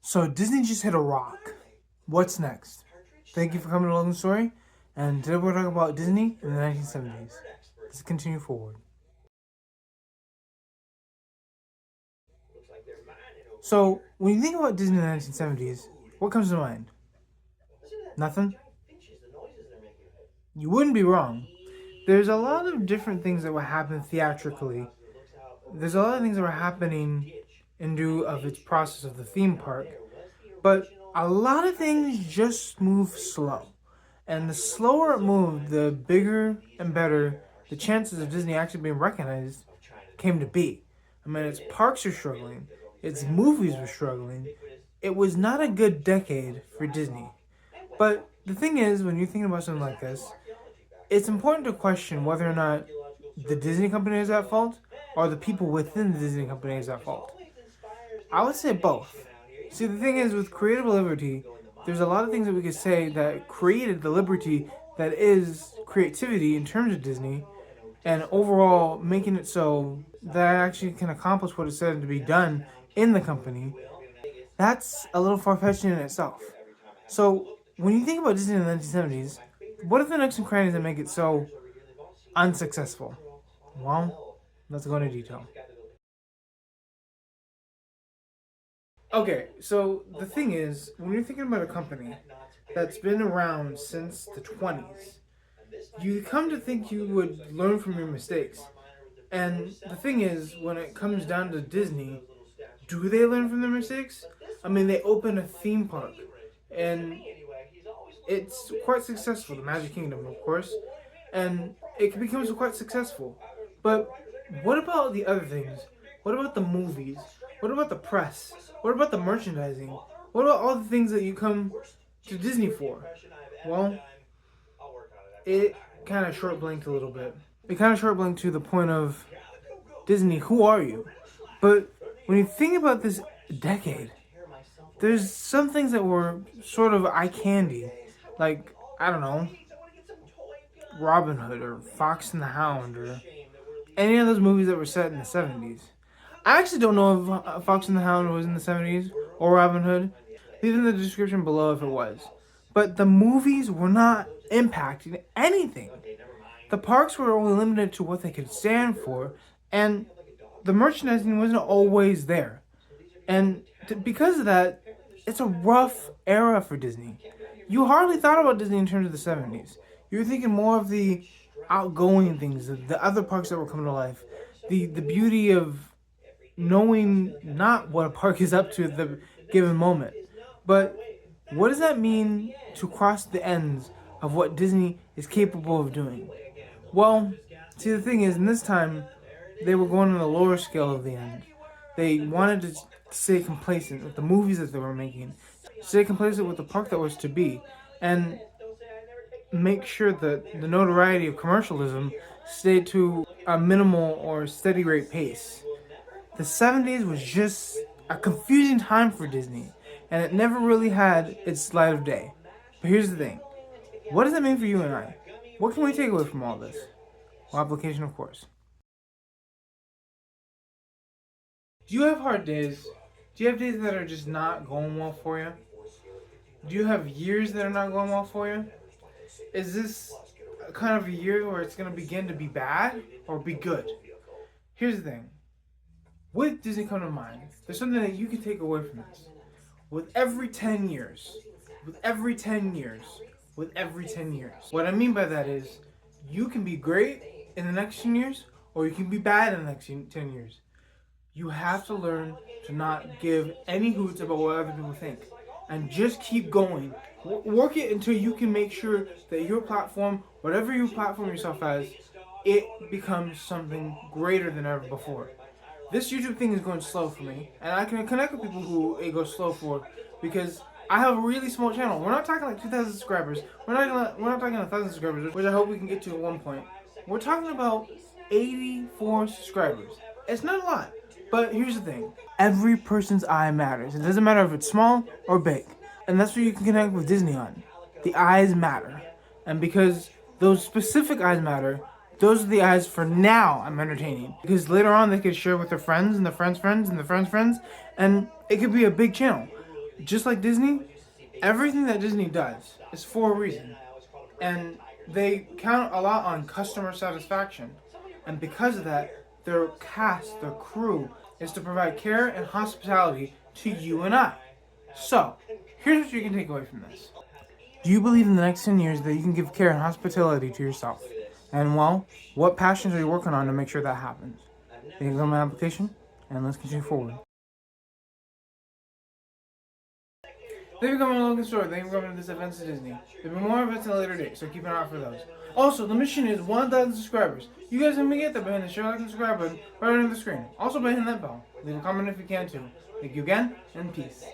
So Disney just hit a rock. What's next? Thank you for coming to Logan's Story, and today we're talking about Disney in the 1970s. Let's continue forward. So when you think about Disney in the 1970s, what comes to mind? Nothing? You wouldn't be wrong. There's a lot of different things that were happening theatrically. There's a lot of things that were happening in due of its process of the theme park, but a lot of things just move slow. And the slower it moved, the bigger and better the chances of Disney actually being recognized came to be. I mean, its parks are struggling, its movies were struggling. It was not a good decade for Disney. But the thing is, when you're thinking about something like this, it's important to question whether or not the Disney company is at fault or the people within the Disney company is at fault. I would say both. See, the thing is, with creative liberty, there's a lot of things that we could say that created the liberty that is creativity in terms of Disney, and overall making it so that it actually can accomplish what is said to be done in the company. That's a little far-fetched in itself. So, when you think about Disney in the 1970s, what are the nooks and crannies that make it so unsuccessful? Well, let's go into detail. Okay, so the thing is, when you're thinking about a company that's been around since the 20s, you come to think you would learn from your mistakes. And the thing is, when it comes down to Disney, do they learn from their mistakes? I mean, they open a theme park, and it's quite successful, the Magic Kingdom, of course, and it becomes quite successful. But what about the other things? What about the movies? What about the press? What about the merchandising? What about all the things that you come to Disney for? Well, it kind of short blinked a little bit. It kind of short blinked to the point of Disney, who are you? But when you think about this decade, there's some things that were sort of eye candy. Like, I don't know, Robin Hood or Fox and the Hound or any of those movies that were set in the 70s. I actually don't know if Fox and the Hound was in the 70s or Robin Hood. Leave in the description below if it was. But the movies were not impacting anything. The parks were only limited to what they could stand for, and the merchandising wasn't always there. And because of that, it's a rough era for Disney. You hardly thought about Disney in terms of the 70s. You were thinking more of the outgoing things, the other parks that were coming to life, the beauty of knowing not what a park is up to at the given moment, but what does that mean to cross the ends of what Disney is capable of doing? Well, see, the thing is, in this time, they were going on the lower scale of the end. They wanted to stay complacent with the movies that they were making, stay complacent with the park that was to be, and make sure that the notoriety of commercialism stayed to a minimal or steady rate pace. The 70s was just a confusing time for Disney, and it never really had its light of day. But here's the thing. What does that mean for you and I? What can we take away from all this? Well, application, of course. Do you have hard days? Do you have days that are just not going well for you? Do you have years that are not going well for you? Is this kind of a year where it's going to begin to be bad or be good? Here's the thing. With Disney come to mind, there's something that you can take away from this. With every 10 years, with every 10 years, with every 10 years. What I mean by that is, you can be great in the next 10 years, or you can be bad in the next 10 years. You have to learn to not give any hoots about what other people think. And just keep going. Work it until you can make sure that your platform, whatever you platform yourself as, it becomes something greater than ever before. This YouTube thing is going slow for me, and I can connect with people who it goes slow for, because I have a really small channel. We're not talking like 2,000 subscribers. We're not talking 1,000 subscribers, which I hope we can get to at one point. We're talking about 84 subscribers. It's not a lot, but here's the thing. Every person's eye matters. It doesn't matter if it's small or big, and that's what you can connect with Disney on. The eyes matter, and because those specific eyes matter, those are the eyes for now I'm entertaining. Because later on they could share with their friends and their friends' friends and their friends' friends, and it could be a big channel. just like Disney, everything that Disney does is for a reason. And they count a lot on customer satisfaction. And because of that, their cast, their crew, is to provide care and hospitality to you and I. So, here's what you can take away from this. Do you believe in the next 10 years that you can give care and hospitality to yourself? And well, what passions are you working on to make sure that happens? Thank you for my application, and let's continue forward. Thank you for coming to LogansStory. Thank you for coming to this event to Disney. There'll be more events at a later date, so keep an eye out for those. Also, the mission is 1,000 subscribers. You guys can get that by hitting the share, like, and subscribe button right under the screen. Also by hitting that bell. Leave a comment if you can too. Thank you again, and peace.